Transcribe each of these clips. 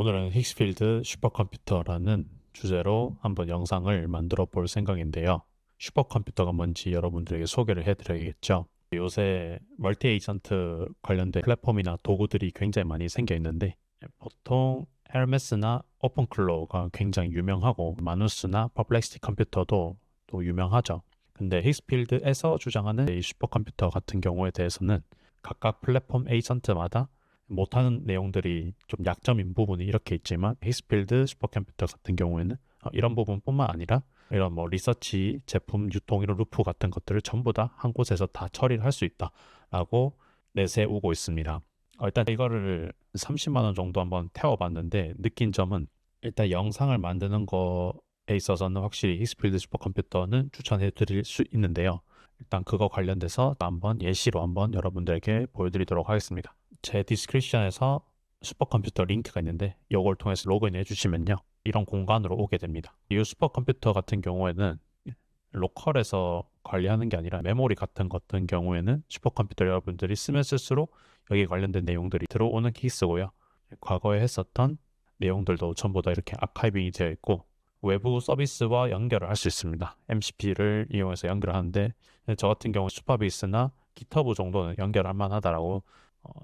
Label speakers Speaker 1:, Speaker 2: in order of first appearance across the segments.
Speaker 1: 오늘은 힉스필드 슈퍼컴퓨터라는 주제로 한번 영상을 만들어 볼 생각인데요. 슈퍼컴퓨터가 뭔지 여러분들에게 소개를 해드려야겠죠. 요새 멀티 에이전트 관련된 플랫폼이나 도구들이 굉장히 많이 생겨 있는데 보통 헤르메스나 오픈클로우가 굉장히 유명하고 마누스나 퍼플렉시티 컴퓨터도 또 유명하죠. 근데 힉스필드에서 주장하는 이 슈퍼컴퓨터 같은 경우에 대해서는 각각 플랫폼 에이전트마다 못하는 내용들이 좀 약점인 부분이 이렇게 있지만 힉스필드 슈퍼컴퓨터 같은 경우에는 이런 부분뿐만 아니라 이런 뭐 리서치, 제품 유통 이런 루프 같은 것들을 전부 다 한 곳에서 다 처리를 할 수 있다라고 내세우고 있습니다. 일단 이거를 30만 원 정도 한번 태워봤는데 느낀 점은 일단 영상을 만드는 거에 있어서는 확실히 힉스필드 슈퍼컴퓨터는 추천해 드릴 수 있는데요. 일단 그거 관련돼서 한번 예시로 한번 여러분들에게 보여드리도록 하겠습니다. 제 디스크립션에서 슈퍼컴퓨터 링크가 있는데 이걸 통해서 로그인 해주시면요. 이런 공간으로 오게 됩니다. 이 슈퍼컴퓨터 같은 경우에는 로컬에서 관리하는 게 아니라 메모리 같은 경우에는 슈퍼컴퓨터 여러분들이 쓰면 쓸수록 여기 관련된 내용들이 들어오는 케이스고요. 과거에 했었던 내용들도 전부 다 이렇게 아카이빙이 되어 있고 외부 서비스와 연결을 할 수 있습니다. MCP를 이용해서 연결하는데 저 같은 경우 슈퍼베이스나 기터브 정도는 연결할 만하다라고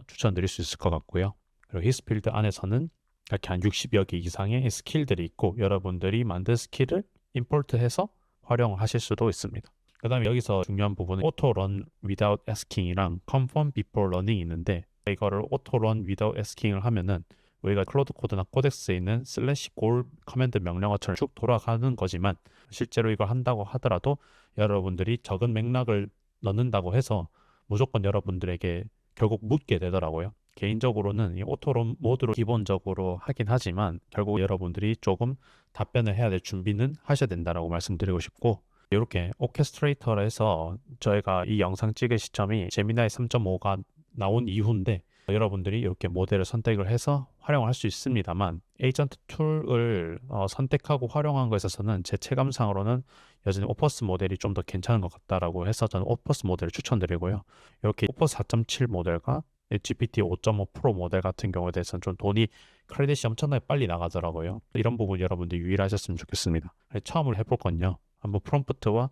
Speaker 1: 추천드릴 수 있을 것 같고요. 그리고 히스필드 안에서는 이렇게 한 60여 개 이상의 스킬들이 있고 여러분들이 만든 스킬을 임포트해서 활용을 하실 수도 있습니다. 그 다음에 여기서 중요한 부분은 auto run without asking이랑 confirm before running 이 있는데 이거를 auto run without asking을 하면은 우리가 클로드 코드나 코덱스에 있는 슬래시 골 커맨드 명령어처럼 쭉 돌아가는 거지만 실제로 이걸 한다고 하더라도 여러분들이 적은 맥락을 넣는다고 해서 무조건 여러분들에게 결국 묻게 되더라고요. 개인적으로는 이 오토론 모드로 기본적으로 하긴 하지만 결국 여러분들이 조금 답변을 해야 될 준비는 하셔야 된다라고 말씀드리고 싶고 이렇게 오케스트레이터에서 저희가 이 영상 찍을 시점이 제미나이 3.5가 나온 이후인데 여러분들이 이렇게 모델을 선택을 해서 활용을 할 수 있습니다만 에이전트 툴을 선택하고 활용한 것에 있어서는 제 체감상으로는 여전히 오퍼스 모델이 좀 더 괜찮은 것 같다라고 해서 저는 오퍼스 모델을 추천드리고요. 이렇게 오퍼스 4.7 모델과 GPT 5.5 프로 모델 같은 경우에 대해서는 좀 돈이 크레딧이 엄청나게 빨리 나가더라고요. 이런 부분 여러분들 유의하셨으면 좋겠습니다. 처음을 해볼 건요. 한번 프롬프트와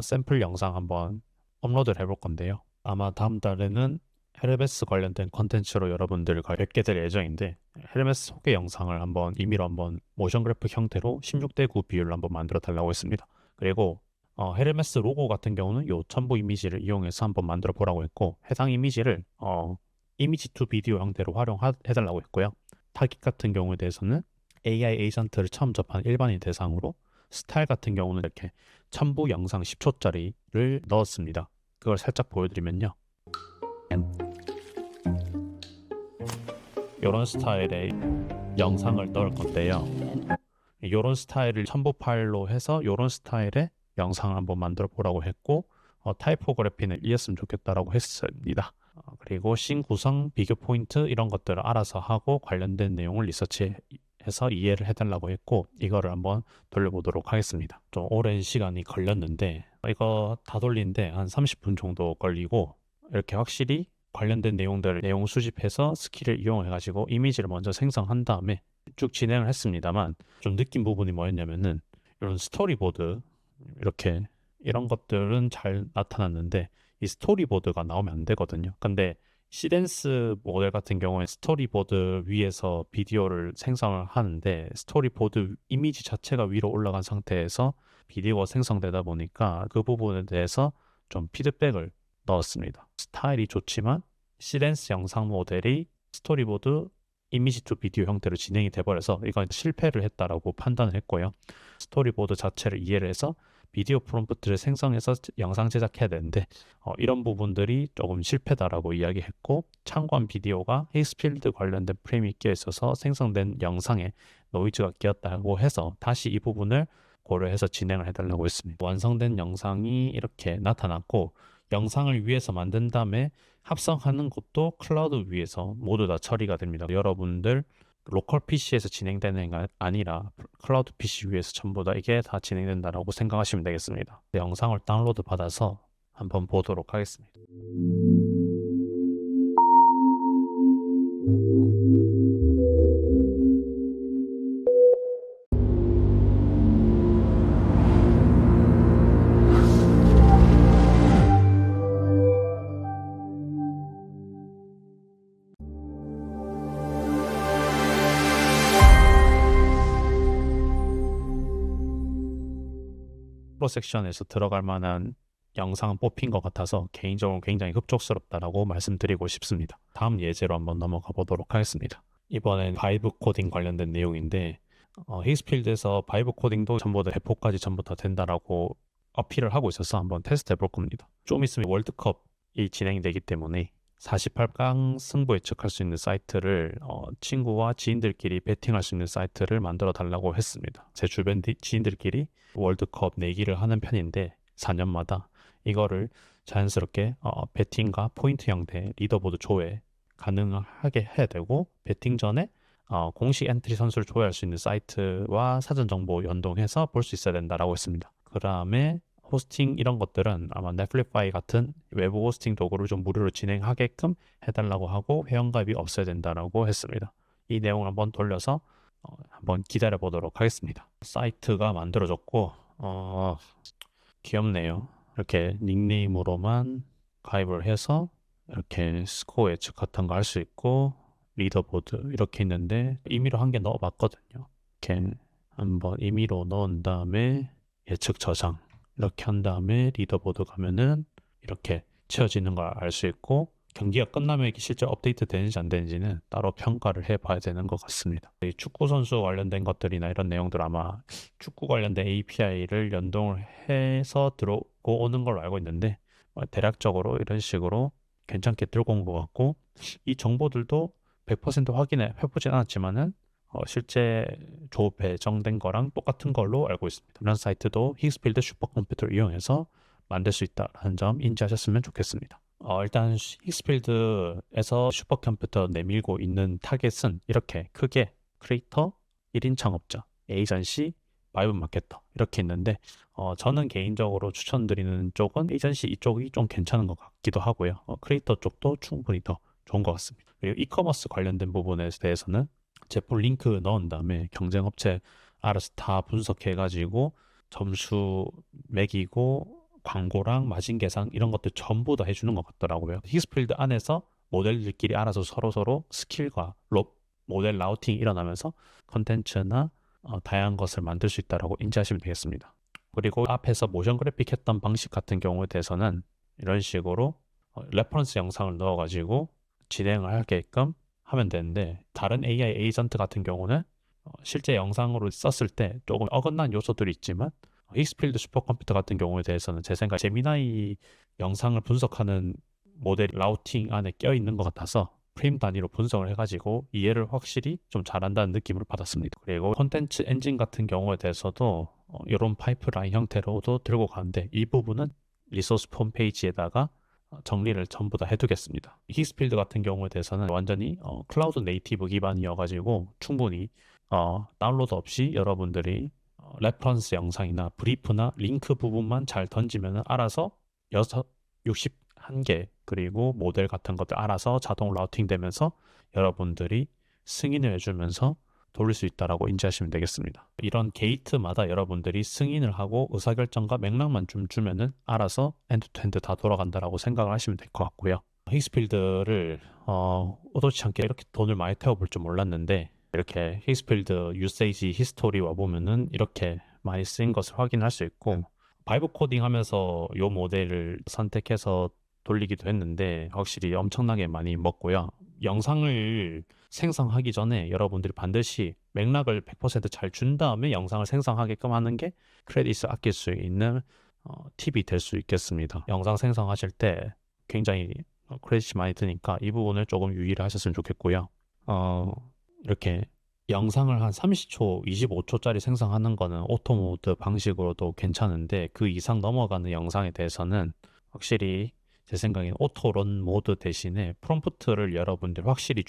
Speaker 1: 샘플 영상 한번 업로드를 해볼 건데요. 아마 다음 달에는 헤르메스 관련된 컨텐츠로 여러분들과 뵙게 될 예정인데 헤르메스 소개 영상을 한번 임의로 한번 모션 그래픽 형태로 16대 9 비율로 한번 만들어 달라고 했습니다. 그리고 헤르메스 로고 같은 경우는 요 첨부 이미지를 이용해서 한번 만들어 보라고 했고 해당 이미지를 이미지 투 비디오 형태로 활용해 달라고 했고요. 타깃 같은 경우에 대해서는 AI 에이전트를 처음 접한 일반인 대상으로 스타일 같은 경우는 이렇게 첨부 영상 10초짜리를 넣었습니다. 그걸 살짝 보여드리면요. 이런 스타일의 영상을 넣을 건데요. 이런 스타일을 첨부 파일로 해서 이런 스타일의 영상을 한번 만들어 보라고 했고 타이포그래피는 이었으면 좋겠다라고 했습니다. 그리고 씬 구성, 비교 포인트 이런 것들을 알아서 하고 관련된 내용을 리서치해서 이해를 해달라고 했고 이거를 한번 돌려보도록 하겠습니다. 좀 오랜 시간이 걸렸는데 이거 다 돌리는데 한 30분 정도 걸리고 이렇게 확실히 관련된 내용들을 내용 수집해서 스킬을 이용해가지고 이미지를 먼저 생성한 다음에 쭉 진행을 했습니다만 좀 느낀 부분이 뭐였냐면은 이런 스토리보드 이렇게 이런 것들은 잘 나타났는데 이 스토리보드가 나오면 안 되거든요. 근데 시덴스 모델 같은 경우에 스토리보드 위에서 비디오를 생성을 하는데 스토리보드 이미지 자체가 위로 올라간 상태에서 비디오가 생성되다 보니까 그 부분에 대해서 좀 피드백을 넣었습니다. 스타일이 좋지만 시덴스 영상 모델이 스토리보드 이미지 투 비디오 형태로 진행이 돼버려서 이건 실패를 했다라고 판단을 했고요. 스토리보드 자체를 이해를 해서 비디오 프롬프트를 생성해서 영상 제작해야 되는데 이런 부분들이 조금 실패다라고 이야기했고 참고한 비디오가 힉스필드 관련된 프레임이 끼어 있어서 생성된 영상에 노이즈가 끼었다고 해서 다시 이 부분을 고려해서 진행을 해달라고 했습니다. 완성된 영상이 이렇게 나타났고 영상을 위해서 만든 다음에 합성하는 것도 클라우드 위에서 모두 다 처리가 됩니다. 여러분들 로컬 PC에서 진행되는 게 아니라 클라우드 PC 위에서 전부 다 이게 다 진행된다라고 생각하시면 되겠습니다. 영상을 다운로드 받아서 한번 보도록 하겠습니다. 프로 섹션에서 들어갈 만한 영상은 뽑힌 것 같아서 개인적으로 굉장히 흡족스럽다라고 말씀드리고 싶습니다. 다음 예제로 한번 넘어가 보도록 하겠습니다. 이번엔 바이브 코딩 관련된 내용인데 히스필드에서 바이브 코딩도 전부 다 배포까지 전부 다 된다라고 어필을 하고 있어서 한번 테스트 해볼 겁니다. 좀 있으면 월드컵이 진행되기 때문에 48강 승부 예측할 수 있는 사이트를 친구와 지인들끼리 베팅할 수 있는 사이트를 만들어 달라고 했습니다. 제 주변 지인들끼리 월드컵 내기를 하는 편인데 4년마다 이거를 자연스럽게 베팅과 포인트 형태 리더보드 조회 가능하게 해야 되고, 베팅 전에 공식 엔트리 선수를 조회할 수 있는 사이트와 사전 정보 연동해서 볼 수 있어야 된다라고 했습니다. 그 다음에 호스팅 이런 것들은 아마 넷플릭파이 같은 외부 호스팅 도구를 좀 무료로 진행하게끔 해달라고 하고 회원가입이 없어야 된다라고 했습니다. 이 내용을 한번 돌려서 한번 기다려 보도록 하겠습니다. 사이트가 만들어졌고 귀엽네요. 이렇게 닉네임으로만 가입을 해서 이렇게 스코어 예측 같은 거 할 수 있고, 리더보드 이렇게 있는데 임의로 한 개 넣어봤거든요. 이렇게 한번 임의로 넣은 다음에 예측 저장 이렇게 한 다음에 리더보드 가면은 이렇게 채워지는 걸 알 수 있고, 경기가 끝나면 이게 실제 업데이트 되는지 안 되는지는 따로 평가를 해봐야 되는 것 같습니다. 이 축구 선수 관련된 것들이나 이런 내용들 아마 축구 관련된 API를 연동을 해서 들어오고 오는 걸로 알고 있는데, 대략적으로 이런 식으로 괜찮게 들고 온 것 같고, 이 정보들도 100% 확인해 보진 않았지만은 실제 조 배정된 거랑 똑같은 걸로 알고 있습니다. 이런 사이트도 히스필드 슈퍼컴퓨터를 이용해서 만들 수 있다는 점 인지하셨으면 좋겠습니다. 일단 히스필드에서 슈퍼컴퓨터 내밀고 있는 타겟은 이렇게 크게 크리에이터, 1인 창업자, 에이전시, 바이브 마케터 이렇게 있는데, 저는 개인적으로 추천드리는 쪽은 에이전시 이쪽이 좀 괜찮은 것 같기도 하고요. 크리에이터 쪽도 충분히 더 좋은 것 같습니다. 그리고 이커머스 관련된 부분에 대해서는 제품 링크 넣은 다음에 경쟁업체 알아서 다 분석해가지고 점수 매기고 광고랑 마진 계산 이런 것들 전부 다 해주는 것 같더라고요. 히스필드 안에서 모델들끼리 알아서 서로 스킬과 모델 라우팅이 일어나면서 컨텐츠나 다양한 것을 만들 수 있다고 인지하시면 되겠습니다. 그리고 앞에서 모션 그래픽 했던 방식 같은 경우에 대해서는 이런 식으로 레퍼런스 영상을 넣어가지고 진행을 하게끔 하면 되는데, 다른 AI 에이전트 같은 경우는 실제 영상으로 썼을 때 조금 어긋난 요소들이 있지만, 히스필드 슈퍼컴퓨터 같은 경우에 대해서는 제 생각에 제미나이 영상을 분석하는 모델 라우팅 안에 껴있는 것 같아서 프레임 단위로 분석을 해가지고 이해를 확실히 좀 잘한다는 느낌을 받았습니다. 그리고 콘텐츠 엔진 같은 경우에 대해서도 이런 파이프라인 형태로도 들고 가는데, 이 부분은 리소스 홈페이지에다가 정리를 전부 다 해두겠습니다. 히스필드 같은 경우에 대해서는 완전히 클라우드 네이티브 기반이어가지고 충분히 다운로드 없이 여러분들이 레퍼런스 영상이나 브리프나 링크 부분만 잘 던지면 알아서 61개 그리고 모델 같은 것들 알아서 자동 라우팅 되면서 여러분들이 승인을 해주면서 돌릴 수 있다라고 인지하시면 되겠습니다. 이런 게이트마다 여러분들이 승인을 하고 의사결정과 맥락만 좀 주면은 알아서 엔드투엔드 다 돌아간다라고 생각을 하시면 될 것 같고요. 히스필드를 의도치 않게 이렇게 돈을 많이 태워볼 줄 몰랐는데, 이렇게 히스필드 유세이지 히스토리와 보면은 이렇게 많이 쓰인 것을 확인할 수 있고, 바이브 코딩 하면서 이 모델을 선택해서 돌리기도 했는데 확실히 엄청나게 많이 먹고요. 영상을 생성하기 전에 여러분들이 반드시 맥락을 100% 잘 준 다음에 영상을 생성하게끔 하는 게 크레딧을 아낄 수 있는 팁이 될 수 있겠습니다. 영상 생성하실 때 굉장히 크레딧이 많이 드니까 이 부분을 조금 유의를 하셨으면 좋겠고요. 이렇게 영상을 한 30초, 25초짜리 생성하는 거는 오토 모드 방식으로도 괜찮은데, 그 이상 넘어가는 영상에 대해서는 확실히 제 생각엔 오토런 모드 대신에 프롬프트를 여러분들 확실히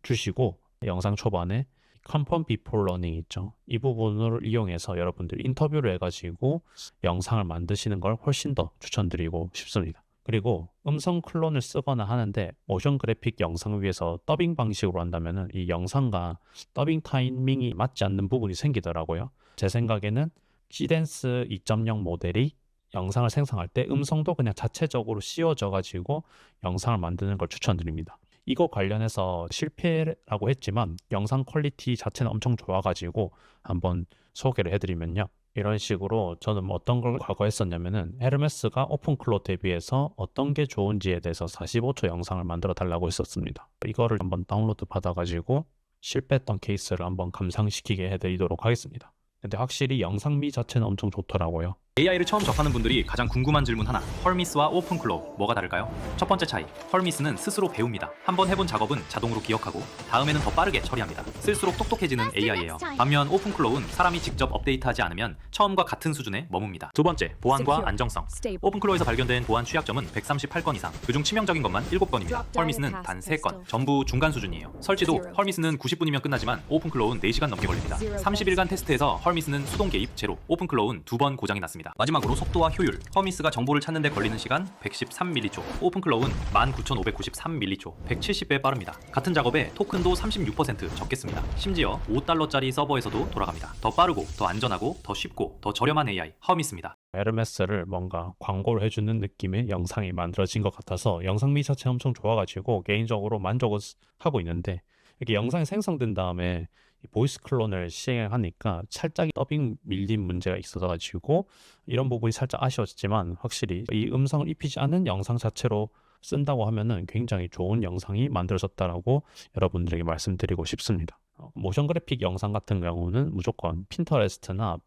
Speaker 1: 주시고, 영상 초반에 컨펌 비포 러닝 있죠. 이 부분을 이용해서 여러분들 인터뷰를 해가지고 영상을 만드시는 걸 훨씬 더 추천드리고 싶습니다. 그리고 음성 클론을 쓰거나 하는데 모션 그래픽 영상을 위해서 더빙 방식으로 한다면 이 영상과 더빙 타이밍이 맞지 않는 부분이 생기더라고요. 제 생각에는 시덴스 2.0 모델이 영상을 생성할 때 음성도 그냥 자체적으로 씌워져 가지고 영상을 만드는 걸 추천드립니다. 이거 관련해서 실패라고 했지만 영상 퀄리티 자체는 엄청 좋아가지고 한번 소개를 해드리면요. 이런 식으로 저는 뭐 어떤 걸 과거에 했었냐면은 헤르메스가 오픈클로 대비해서 어떤 게 좋은지에 대해서 45초 영상을 만들어 달라고 했었습니다. 이거를 한번 다운로드 받아가지고 실패했던 케이스를 한번 감상시키게 해드리도록 하겠습니다. 근데 확실히 영상미 자체는 엄청 좋더라고요.
Speaker 2: AI를 처음 접하는 분들이 가장 궁금한 질문 하나. 헐미스와 오픈클로우 뭐가 다를까요? 첫 번째 차이. 헐미스는 스스로 배웁니다. 한번 해본 작업은 자동으로 기억하고 다음에는 더 빠르게 처리합니다. 쓸수록 똑똑해지는 AI예요. 반면 오픈클로우는 사람이 직접 업데이트하지 않으면 처음과 같은 수준에 머뭅니다. 두 번째, 보안과 안정성. 오픈클로우에서 발견된 보안 취약점은 138건 이상, 그중 치명적인 것만 7건입니다. 헐미스는 단 3건, 전부 중간 수준이에요. 설치도 헐미스는 90분이면 끝나지만 오픈클로우는 4시간 넘게 걸립니다. 30일간 테스트에서 헐미스는 수동 개입 제로, 오픈클로우는 2번 고장이 났습니다. 마지막으로 속도와 효율. 헐미스가 정보를 찾는 데 걸리는 시간 113m초, 오픈클로우는 19,593m초, 170배 빠릅니다. 같은 작업에 토큰도 36% 적겠습니다. 심지어 $5짜리 서버에서도 돌아갑니다. 더 빠르고 더 안전하고 더 쉽고 더 저렴한 AI 헐미스입니다.
Speaker 1: 헤르메스를 뭔가 광고를 해주는 느낌의 영상이 만들어진 것 같아서 영상미 자체 엄청 좋아가지고 개인적으로 만족을 하고 있는데, 이렇게 영상이 생성된 다음에 이 보이스 클론을 시행하니까 살짝 더빙 밀림 문제가 있어가지고 이런 부분이 살짝 아쉬웠지만, 확실히 이 음성을 입히지 않은 영상 자체로 쓴다고 하면은 굉장히 좋은 영상이 만들어졌다라고 여러분들에게 말씀드리고 싶습니다. 모션 그래픽 영상 같은 경우는 무조건 핀터레스트나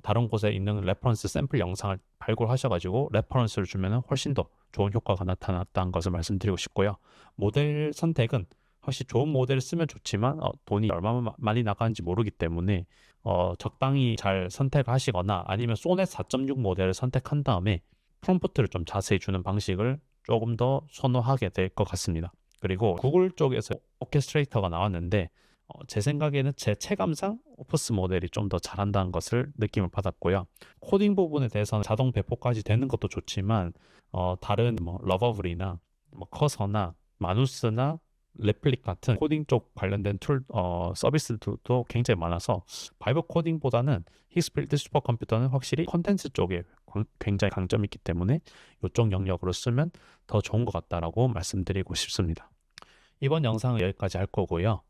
Speaker 1: 다른 곳에 있는 레퍼런스 샘플 영상을 발굴하셔가지고 레퍼런스를 주면 훨씬 더 좋은 효과가 나타났다는 것을 말씀드리고 싶고요. 모델 선택은 확실히 좋은 모델을 쓰면 좋지만 돈이 얼마나 많이 나가는지 모르기 때문에 적당히 잘 선택하시거나 아니면 소넷 4.6 모델을 선택한 다음에 프롬프트를 좀 자세히 주는 방식을 조금 더 선호하게 될 것 같습니다. 그리고 구글 쪽에서 오케스트레이터가 나왔는데 제 생각에는 제 체감상 오프스 모델이 좀 더 잘한다는 것을 느낌을 받았고요. 코딩 부분에 대해서는 자동 배포까지 되는 것도 좋지만 다른 뭐 러버블이나 뭐 커서나 마누스나 레플릭 같은 코딩 쪽 관련된 툴 서비스들도 굉장히 많아서 바이브 코딩보다는 힉스필드 슈퍼컴퓨터는 확실히 컨텐츠 쪽에 굉장히 강점이 있기 때문에 이쪽 영역으로 쓰면 더 좋은 것 같다라고 말씀드리고 싶습니다. 이번 영상은 여기까지 할 거고요.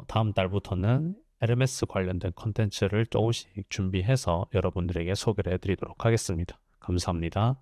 Speaker 1: 다음 달부터는 LMS 관련된 컨텐츠를 조금씩 준비해서 여러분들에게 소개를 해드리도록 하겠습니다. 감사합니다.